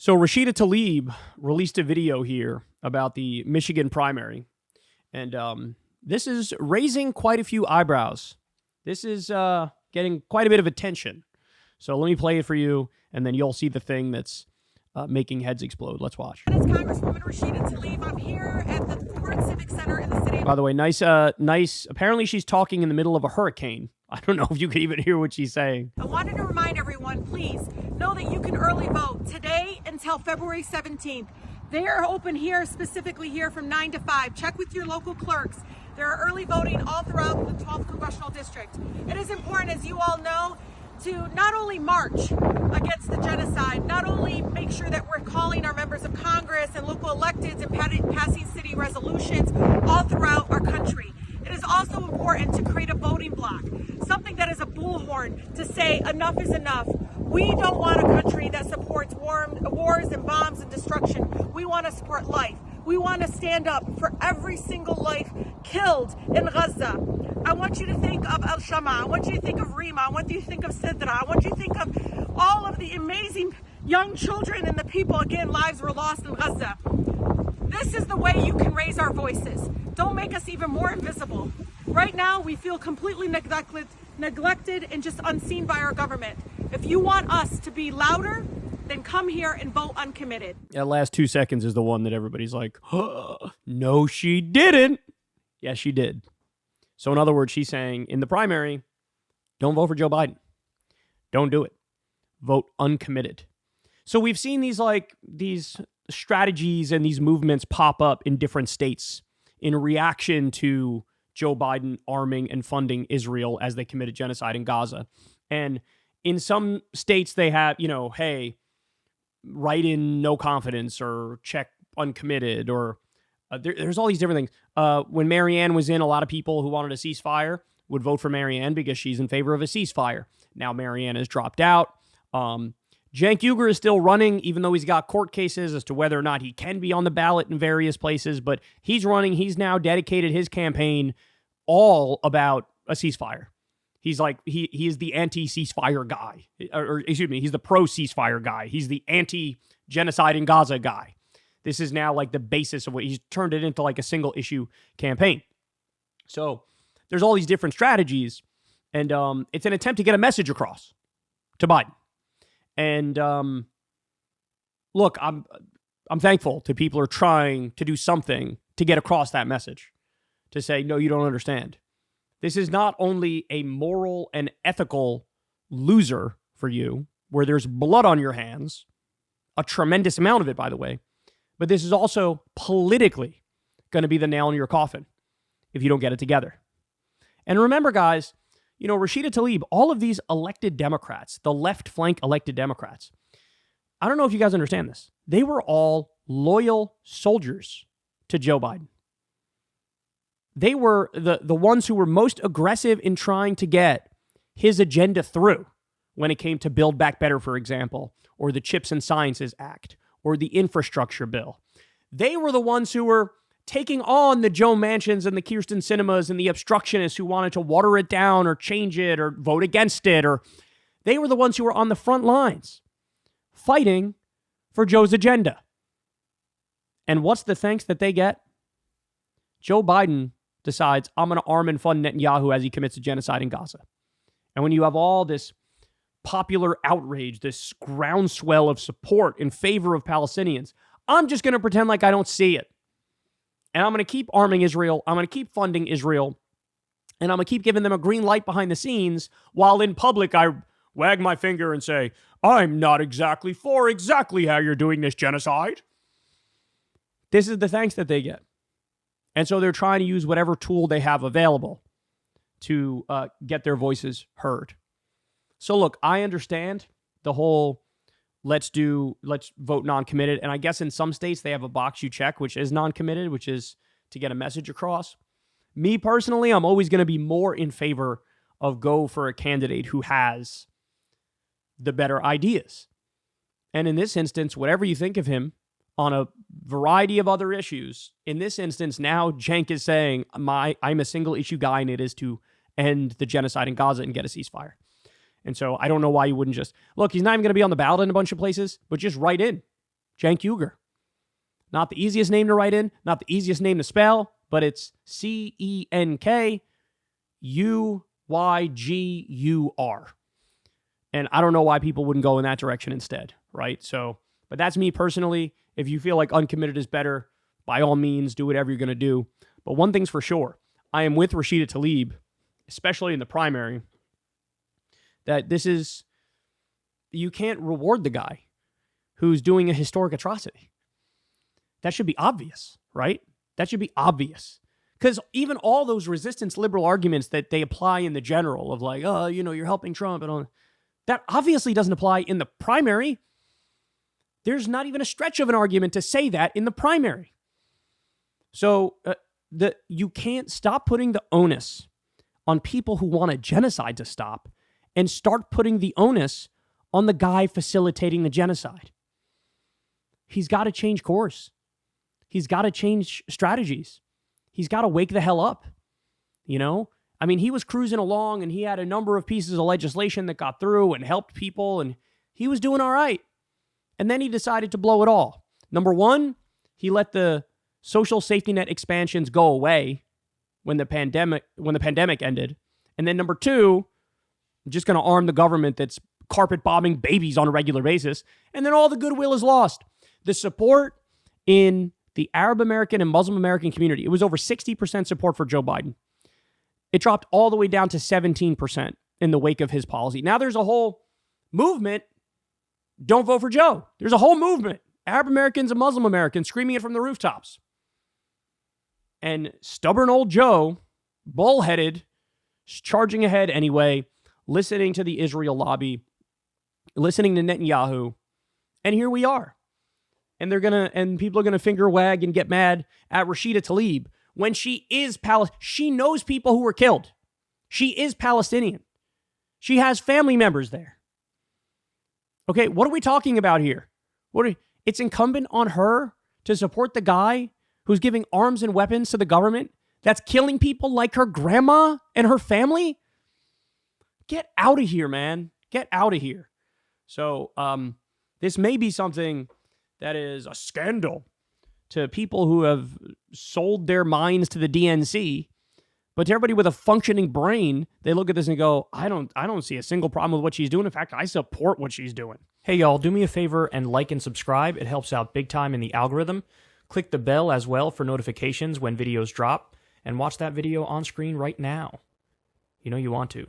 So Rashida Talib released a video here about the Michigan primary, and this is raising quite a few eyebrows. This is getting quite a bit of attention. So let me play it for you, and then you'll see the thing that's making heads explode. Let's watch. It's Congresswoman Rashida Talib. I'm here at the Ford Civic Center in the city. By the way, nice. Apparently, she's talking in the middle of a hurricane. I don't know if you can even hear what she's saying. I wanted to remind everyone, please, know that you can early vote today until February 17th. They are open here, specifically here from 9 to 5. Check with your local clerks. There are early voting all throughout the 12th Congressional District. It is important, as you all know, to not only march against the genocide, not only make sure that we're calling our members of Congress and local electeds and passing city resolutions all throughout our country. It is also important to create a voting bloc, something that is a bullhorn to say enough is enough. We don't want a country that supports wars and bombs and destruction. We want to support life. We want to stand up for every single life killed in Gaza. I want you to think of El Shama. I want you to think of Rima. I want you to think of Sidra. I want you to think of all of the amazing young children and the people, again, lives were lost in Gaza. This is the way you can raise our voices. Don't make us even more invisible. Right now, we feel completely neglected and just unseen by our government. If you want us to be louder, then come here and vote uncommitted. That last 2 seconds is the one that everybody's like, oh, no, she didn't. Yes, she did. So in other words, she's saying in the primary, don't vote for Joe Biden. Don't do it. Vote uncommitted. So we've seen these strategies and these movements pop up in different states in reaction to Joe Biden arming and funding Israel as they committed genocide in Gaza. And in some states they have, hey, write in no confidence or check uncommitted or there's all these different things. When Marianne was in, a lot of people who wanted a ceasefire would vote for Marianne because she's in favor of a ceasefire. Now Marianne has dropped out. Cenk Uygur is still running, even though he's got court cases as to whether or not he can be on the ballot in various places, but he's running. He's now dedicated his campaign all about a ceasefire. He's like, he is the anti-ceasefire guy, or excuse me, he's the pro-ceasefire guy. He's the anti-genocide in Gaza guy. This is now like the basis of what he's turned it into, like a single issue campaign. So there's all these different strategies, and it's an attempt to get a message across to Biden. And look, I'm thankful to people who are trying to do something to get across that message, to say, no, you don't understand. This is not only a moral and ethical loser for you, where there's blood on your hands, a tremendous amount of it, by the way, but this is also politically going to be the nail in your coffin if you don't get it together. And remember, guys, Rashida Talib, all of these elected Democrats, the left flank elected Democrats, I don't know if you guys understand this. They were all loyal soldiers to Joe Biden. They were the ones who were most aggressive in trying to get his agenda through when it came to Build Back Better, for example, or the Chips and Sciences Act, or the infrastructure bill. They were the ones who were taking on the Joe Manchins and the Kirsten Sinemas and the obstructionists who wanted to water it down or change it or vote against it. Or they were the ones who were on the front lines fighting for Joe's agenda. And what's the thanks that they get? Joe Biden decides, I'm going to arm and fund Netanyahu as he commits a genocide in Gaza. And when you have all this popular outrage, this groundswell of support in favor of Palestinians, I'm just going to pretend like I don't see it. And I'm going to keep arming Israel. I'm going to keep funding Israel. And I'm going to keep giving them a green light behind the scenes, while in public I wag my finger and say, I'm not exactly for exactly how you're doing this genocide. This is the thanks that they get. And so they're trying to use whatever tool they have available to get their voices heard. So look, I understand the whole let's vote non-committed. And I guess in some states they have a box you check, which is non-committed, which is to get a message across. Me personally, I'm always going to be more in favor of go for a candidate who has the better ideas. And in this instance, whatever you think of him on a variety of other issues, in this instance, now Cenk is saying, I'm a single issue guy, and it is to end the genocide in Gaza and get a ceasefire. And so I don't know why you wouldn't just, look, he's not even going to be on the ballot in a bunch of places, but just write in. Cenk Uygur. Not the easiest name to write in, not the easiest name to spell, but it's Cenkyugyur. And I don't know why people wouldn't go in that direction instead, right? So, but that's me personally. If you feel like uncommitted is better, by all means, do whatever you're going to do. But one thing's for sure, I am with Rashida Talib, especially in the primary, that you can't reward the guy who's doing a historic atrocity. That should be obvious, right? That should be obvious. Because even all those resistance liberal arguments that they apply in the general of like, oh, you're helping Trump and all that obviously doesn't apply in the primary. There's not even a stretch of an argument to say that in the primary. So you can't stop putting the onus on people who want a genocide to stop and start putting the onus on the guy facilitating the genocide. He's got to change course. He's got to change strategies. He's got to wake the hell up. I mean, he was cruising along and he had a number of pieces of legislation that got through and helped people, and he was doing all right. And then he decided to blow it all. Number one, he let the social safety net expansions go away when the pandemic ended. And then number two, just going to arm the government that's carpet bombing babies on a regular basis. And then all the goodwill is lost. The support in the Arab American and Muslim American community, it was over 60% support for Joe Biden. It dropped all the way down to 17% in the wake of his policy. Now there's a whole movement, don't vote for Joe. There's a whole movement, Arab Americans and Muslim Americans screaming it from the rooftops. And stubborn old Joe, bullheaded, charging ahead anyway, listening to the Israel lobby, listening to Netanyahu, and here we are. And people are gonna finger wag and get mad at Rashida Talib when she is she knows people who were killed. She is Palestinian. She has family members there. Okay, what are we talking about here? It's incumbent on her to support the guy who's giving arms and weapons to the government that's killing people like her grandma and her family? Get out of here, man. Get out of here. So this may be something that is a scandal to people who have sold their minds to the DNC, but to everybody with a functioning brain, they look at this and go, I don't see a single problem with what she's doing. In fact, I support what she's doing. Hey, y'all, do me a favor and like and subscribe. It helps out big time in the algorithm. Click the bell as well for notifications when videos drop, and watch that video on screen right now. You know you want to.